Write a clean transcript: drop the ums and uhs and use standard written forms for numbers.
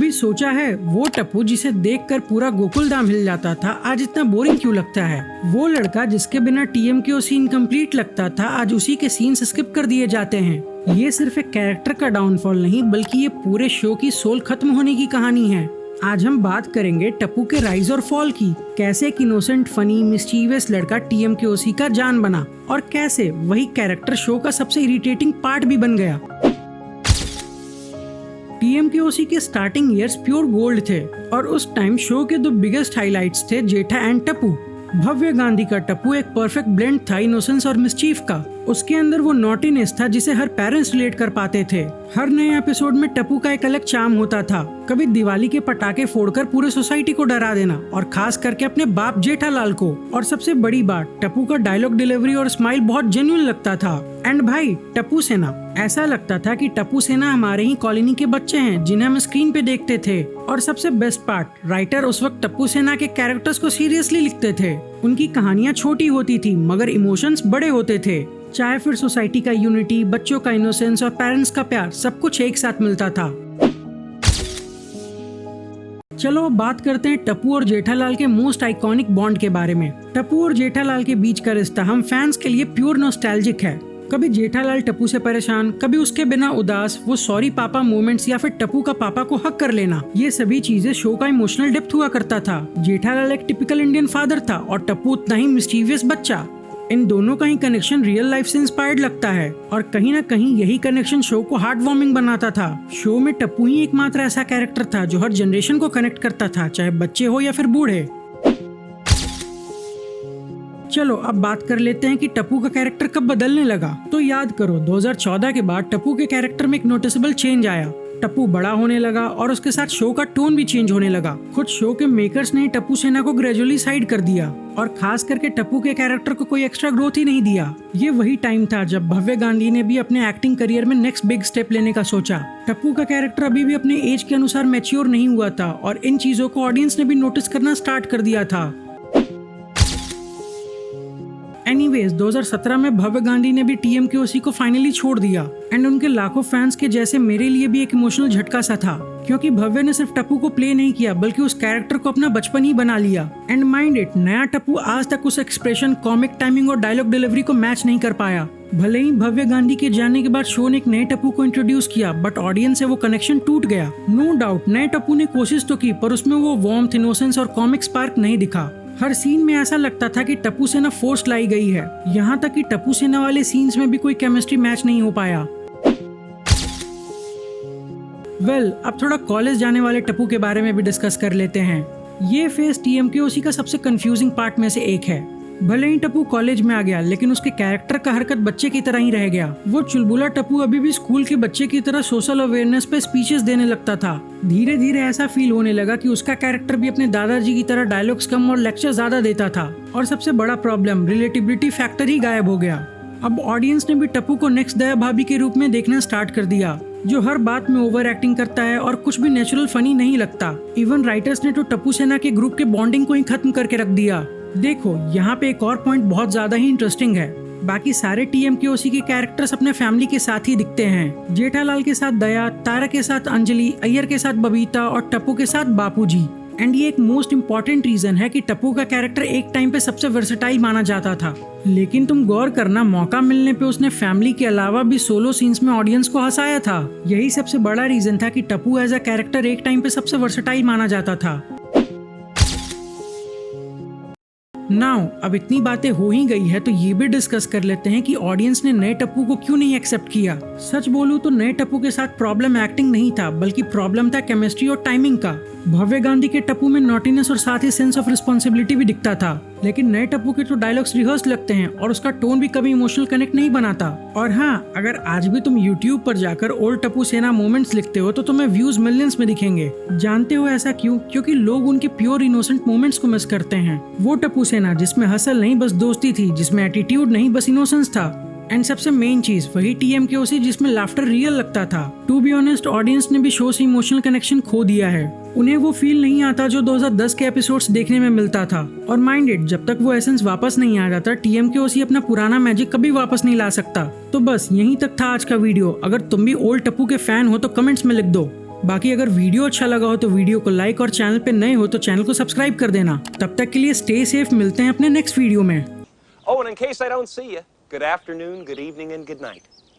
कभी सोचा है वो टप्पू जिसे देखकर पूरा गोकुलधाम हिल जाता था आज इतना बोरिंग क्यों लगता है? वो लड़का जिसके बिना टीएमके सीन कंप्लीट लगता था आज उसी के सीन्स स्किप कर दिए जाते हैं। ये सिर्फ एक कैरेक्टर का डाउनफॉल नहीं बल्कि ये पूरे शो की सोल खत्म होने की कहानी है। आज हम बात करेंगे टप्पू के राइज और फॉल की, कैसे एक इनोसेंट फनी मिस्चीवियस लड़का टीएमके का जान बना और कैसे वही कैरेक्टर शो का सबसे इरिटेटिंग पार्ट भी बन गया। टीएमके के स्टार्टिंग ईयर्स प्योर गोल्ड थे और उस टाइम शो के दो बिगेस्ट हाइलाइट्स थे जेठा एंड टप्पू। भव्य गांधी का टप्पू एक परफेक्ट ब्लेंड था इनोसेंस और मिसचीफ का। उसके अंदर वो नॉटीनेस था जिसे हर पेरेंट्स रिलेट कर पाते थे। हर नए एपिसोड में टप्पू का एक अलग चार्म होता था। कभी दिवाली के पटाखे फोड़कर पूरे सोसाइटी को डरा देना और खास करके अपने बाप जेठालाल को। और सबसे बड़ी बात, टप्पू का डायलॉग डिलीवरी और स्माइल बहुत जेन्युइन लगता था। एंड भाई टप्पू सेना, ऐसा लगता था कि टप्पू सेना हमारे ही कॉलोनी के बच्चे हैं जिन्हें हम स्क्रीन पे देखते थे। और सबसे बेस्ट पार्ट, राइटर उस वक्त टप्पू सेना के कैरेक्टर्स को सीरियसली लिखते थे। उनकी कहानियां छोटी होती थी मगर इमोशंस बड़े होते थे। चाहे फिर सोसाइटी का यूनिटी, बच्चों का इनोसेंस और पेरेंट्स का प्यार, सब कुछ एक साथ मिलता था। चलो बात करते हैं टप्पू और जेठालाल के मोस्ट आइकॉनिक बॉन्ड के बारे में। टप्पू और जेठालाल के बीच का रिश्ता हम फैंस के लिए प्योर नॉस्टैल्जिक है। कभी जेठालाल टप्पू से परेशान, कभी उसके बिना उदास, वो सॉरी पापा मोमेंट्स या फिर टप्पू का पापा को हक कर लेना, ये सभी चीजें शो का इमोशनल डेप्थ हुआ करता था। जेठालाल एक टिपिकल इंडियन फादर था और टप्पू उतना ही मिस्चीवियस बच्चा। इन दोनों का ही कनेक्शन रियल लाइफ से इंस्पायर्ड लगता है और कहीं ना कहीं यही कनेक्शन शो को हार्ट वार्मिंग बनाता था। शो में टप्पू ही एकमात्र ऐसा कैरेक्टर था जो हर जनरेशन को कनेक्ट करता था, चाहे बच्चे हो या फिर बूढ़े। चलो अब बात कर लेते हैं कि टप्पू का कैरेक्टर कब बदलने लगा। तो याद करो 2014 के बाद टप्पू के कैरेक्टर में एक नोटिसेबल चेंज आया। टप्पू बड़ा होने लगा और उसके साथ शो का टोन भी चेंज होने लगा। खुद शो के मेकर्स ने टप्पू सेना को ग्रेजुअली साइड कर दिया और खास करके टप्पू के कैरेक्टर को कोई एक्स्ट्रा ग्रोथ ही नहीं दिया। ये वही टाइम था जब भव्य गांधी ने भी अपने एक्टिंग करियर में नेक्स्ट बिग स्टेप लेने का सोचा। टप्पू का कैरेक्टर अभी भी अपने एज के अनुसार मैच्योर नहीं हुआ था और इन चीजों को ऑडियंस ने भी नोटिस करना स्टार्ट कर दिया था। एनीवेज 2017 में भव्य गांधी ने भी टीएमके को फाइनली छोड़ दिया एंड उनके लाखों फैंस के जैसे मेरे लिए भी एक इमोशनल झटका सा था, क्योंकि भव्य ने सिर्फ टप्पू को प्ले नहीं किया बल्कि उस कैरेक्टर को अपना बचपन ही बना लिया। एंड माइंड इट, नया टप्पू आज तक उस एक्सप्रेशन, कॉमिक टाइमिंग और डायलॉग डिलीवरी को मैच नहीं कर पाया। भले ही भव्य गांधी के जाने के बाद शो ने एक नए टप्पू को इंट्रोड्यूस किया बट ऑडियंस से वो कनेक्शन टूट गया। नो डाउट नए टप्पू ने कोशिश तो की पर उसमें वो वार्मथ, इनोसेंस और कॉमिक स्पार्क नहीं दिखा। हर सीन में ऐसा लगता था कि टप्पू सेना फोर्स लाई गई है। यहाँ तक कि टप्पू सेना वाले सीन्स में भी कोई केमिस्ट्री मैच नहीं हो पाया। अब थोड़ा कॉलेज जाने वाले टप्पू के बारे में भी डिस्कस कर लेते हैं। ये फेज टीएमके का सबसे कंफ्यूजिंग पार्ट में से एक है। भले ही टप्पू कॉलेज में आ गया लेकिन उसके कैरेक्टर का हरकत बच्चे की तरह ही रह गया। वो चुलबुला टप्पू अभी भी स्कूल के बच्चे की तरह सोशल अवेयरनेस पे स्पीचेस देने लगता था। धीरे धीरे ऐसा फील होने लगा कि उसका कैरेक्टर भी अपने दादाजी की तरह डायलॉग्स कम और लेक्चर ज्यादा देता था। और सबसे बड़ा प्रॉब्लम, रिलेटिबिलिटी फैक्टर ही गायब हो गया। अब ऑडियंस ने भी टप्पू को नेक्स्ट दया भाभी के रूप में देखना स्टार्ट कर दिया, जो हर बात में ओवर एक्टिंग करता है और कुछ भी नेचुरल फनी नहीं लगता। इवन राइटर्स ने तो टप्पू सेना के ग्रुप के बॉन्डिंग को ही खत्म करके रख दिया। देखो यहाँ पे एक और पॉइंट बहुत ज्यादा ही इंटरेस्टिंग है। बाकी सारे टीएमके के कैरेक्टर्स अपने फैमिली के साथ ही दिखते हैं। जेठालाल के साथ दया, तारा के साथ अंजलि, अय्यर के साथ बबीता और टप्पू के साथ बापूजी। एंड ये एक मोस्ट इम्पोर्टेंट रीजन है कि टप्पू का कैरेक्टर एक टाइम पे सबसे वर्सेटाइल माना जाता था। लेकिन तुम गौर करना, मौका मिलने पे उसने फैमिली के अलावा भी सोलो सीन्स में ऑडियंस को हंसाया था। यही सबसे बड़ा रीजन था कि टप्पू एज अ कैरेक्टर एक टाइम पे सबसे वर्सेटाइल माना जाता था। नाउ अब इतनी बातें हो ही गई है तो ये भी डिस्कस कर लेते हैं कि ऑडियंस ने नए टप्पू को क्यों नहीं एक्सेप्ट किया। सच बोलूं तो नए टप्पू के साथ प्रॉब्लम एक्टिंग नहीं था बल्कि प्रॉब्लम था केमिस्ट्री और टाइमिंग का। भव्य गांधी के टप्पू में नॉटीनेस और साथ ही सेंस ऑफ रिस्पॉन्सिबिलिटी भी दिखता था, लेकिन नए टप्पू के तो डायलॉग्स रिहर्स लगते हैं और उसका टोन भी कभी इमोशनल कनेक्ट नहीं बनाता। और हाँ, अगर आज भी तुम YouTube पर जाकर ओल्ड टप्पू सेना मोमेंट्स लिखते हो तो तुम्हें व्यूज मिलियंस में दिखेंगे। जानते हो ऐसा क्यों? क्योंकि लोग उनके प्योर इनोसेंट मोमेंट्स को मिस करते हैं। वो टप्पू सेना जिसमें हसल नहीं बस दोस्ती थी, जिसमें एटीट्यूड नहीं बस इनोसेंस था। एंड सबसे मेन चीज वही टीएमके जिसमें लाफ्टर रियल लगता था। टू बी ऑनेस्ट, ऑडियंस ने भी शो से इमोशनल कनेक्शन खो दिया है। उन्हें वो फील नहीं आता जो 2010 के एपिसोड्स देखने में मिलता था। और माइंड इट, जब तक वो एसेंस वापस नहीं आ जाता टीएमके अपना पुराना मैजिक कभी वापस नहीं ला सकता। तो बस यहीं तक था आज का वीडियो। अगर तुम भी ओल्ड टप्पू के फैन हो तो कमेंट्स में लिख दो। बाकी अगर वीडियो अच्छा लगा हो तो वीडियो को लाइक और चैनल पे नए हो तो चैनल को सब्सक्राइब कर देना। तब तक के लिए स्टे सेफ, मिलते हैं अपने नेक्स्ट वीडियो में। Oh, and in case I don't see you, good afternoon, good evening, and good night.